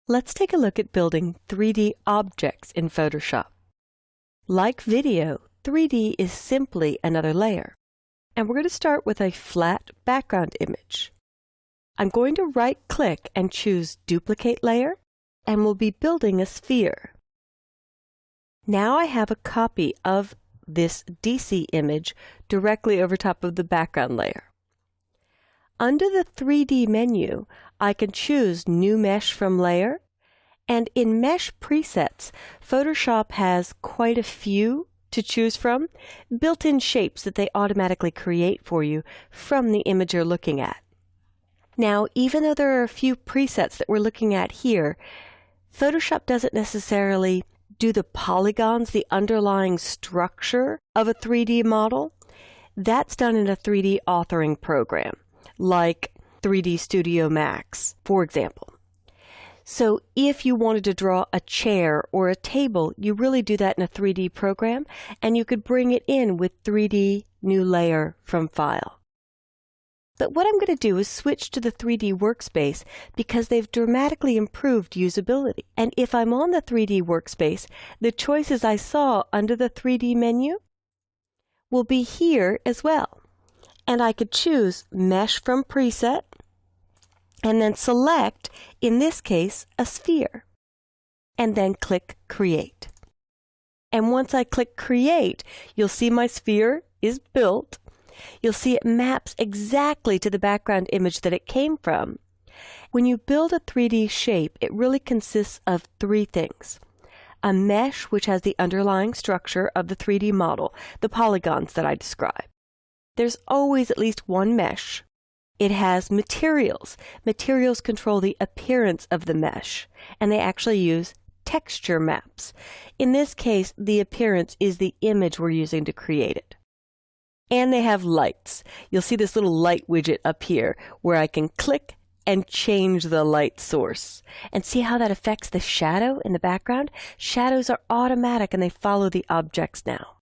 Let's take a look at building 3D objects in Photoshop. Like video, 3D is simply another layer. And we're going to start with a flat background image. I'm going to right-click and choose Duplicate Layer, and we'll be building a sphere. Now I have a copy of this DC image directly over top of the background layer. Under the 3D menu, I can choose New Mesh from Layer, and in Mesh Presets, Photoshop has quite a few to choose from, built-in shapes that they automatically create for you from the image you're looking at. Now, even though there are a few presets that we're looking at here, Photoshop doesn't necessarily do the polygons, the underlying structure of a 3D model. That's done in a 3D authoring program, like 3D Studio Max, for example. So if you wanted to draw a chair or a table, you really do that in a 3D program, and you could bring it in with 3D New Layer from File. But what I'm going to do is switch to the 3D workspace because they've dramatically improved usability. And if I'm on the 3D workspace, the choices I saw under the 3D menu will be here as well. And I could choose Mesh from Preset, and then select, in this case, a sphere, and then click Create. And once I click Create, you'll see my sphere is built. You'll see it maps exactly to the background image that it came from. When you build a 3D shape, it really consists of three things. A mesh, which has the underlying structure of the 3D model, the polygons that I described. There's always at least one mesh. It has materials. Materials control the appearance of the mesh, and they actually use texture maps. In this case, the appearance is the image we're using to create it. And they have lights. You'll see this little light widget up here where I can click and change the light source. And see how that affects the shadow in the background? Shadows are automatic and they follow the objects now.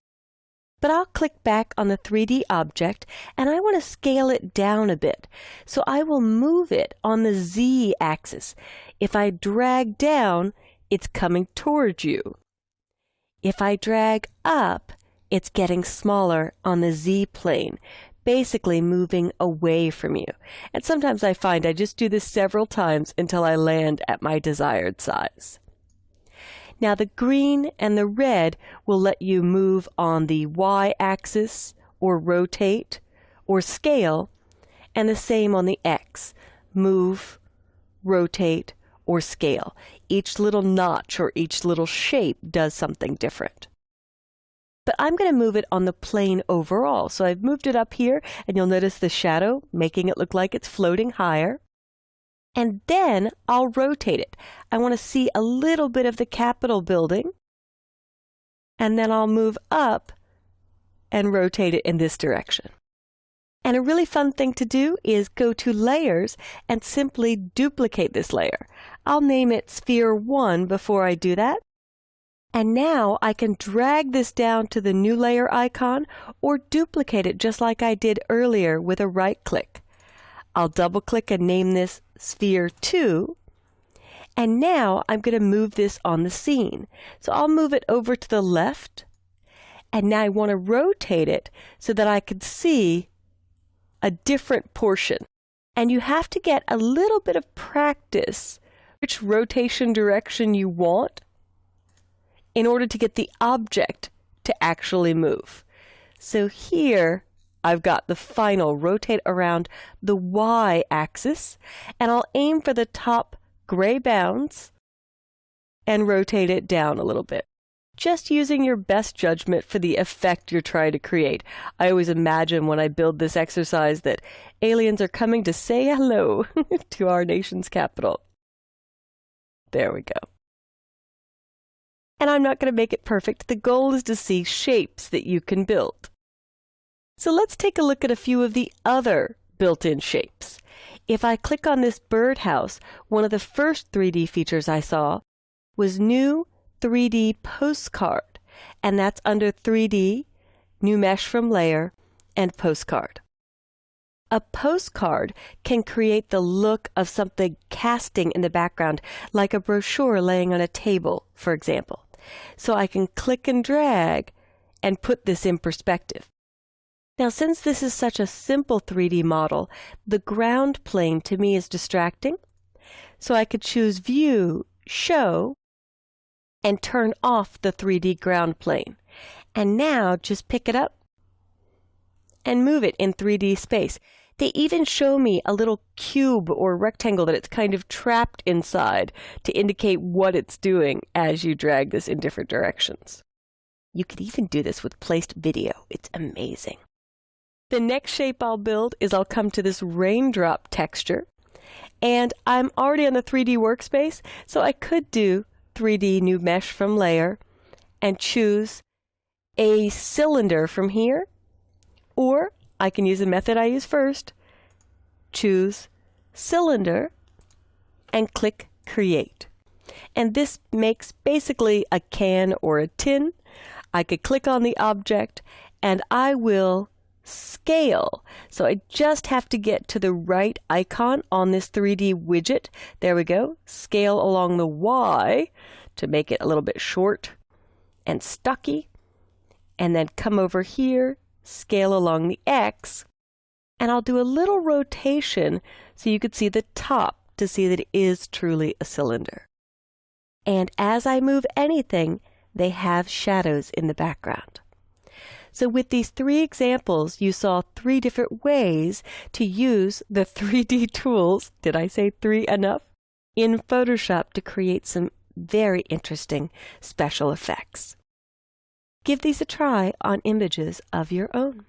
But I'll click back on the 3D object, and I want to scale it down a bit. So I will move it on the Z axis. If I drag down, it's coming towards you. If I drag up, it's getting smaller on the Z plane, basically moving away from you. And sometimes I find I just do this several times until I land at my desired size. Now the green and the red will let you move on the Y-axis or rotate or scale, and the same on the X, move, rotate, or scale. Each little notch or each little shape does something different. But I'm going to move it on the plane overall. So I've moved it up here, and you'll notice the shadow, making it look like it's floating higher. And then I'll rotate it. I want to see a little bit of the Capitol building. And then I'll move up and rotate it in this direction. And a really fun thing to do is go to Layers and simply duplicate this layer. I'll name it Sphere 1 before I do that. And now I can drag this down to the New Layer icon or duplicate it just like I did earlier with a right click. I'll double click and name this Sphere 2, and now I'm going to move this on the scene. So I'll move it over to the left, and now I want to rotate it so that I can see a different portion. And you have to get a little bit of practice which rotation direction you want in order to get the object to actually move. So here I've got the final rotate around the Y-axis, and I'll aim for the top gray bounds and rotate it down a little bit. Just using your best judgment for the effect you're trying to create. I always imagine when I build this exercise that aliens are coming to say hello to our nation's capital. There we go. And I'm not going to make it perfect. The goal is to see shapes that you can build. So let's take a look at a few of the other built-in shapes. If I click on this birdhouse, one of the first 3D features I saw was New 3D Postcard, and that's under 3D, New Mesh from Layer, and Postcard. A postcard can create the look of something casting in the background, like a brochure laying on a table, for example. So I can click and drag and put this in perspective. Now, since this is such a simple 3D model, the ground plane to me is distracting. So I could choose View, Show, and turn off the 3D ground plane. And now just pick it up and move it in 3D space. They even show me a little cube or rectangle that it's kind of trapped inside to indicate what it's doing as you drag this in different directions. You could even do this with placed video. It's amazing. The next shape I'll build is I'll come to this raindrop texture. And I'm already on the 3D workspace, so I could do 3D new mesh from layer and choose a cylinder from here. Or I can use the method I use first, choose cylinder, and click create. And this makes basically a can or a tin. I could click on the object and I will scale. So I just have to get to the right icon on this 3D widget. There we go. Scale along the Y to make it a little bit short and stocky. And then come over here, scale along the X, and I'll do a little rotation so you could see the top to see that it is truly a cylinder. And as I move anything, they have shadows in the background. So with these 3 examples, you saw 3 different ways to use the 3D tools, did I say 3 enough, in Photoshop to create some very interesting special effects. Give these a try on images of your own.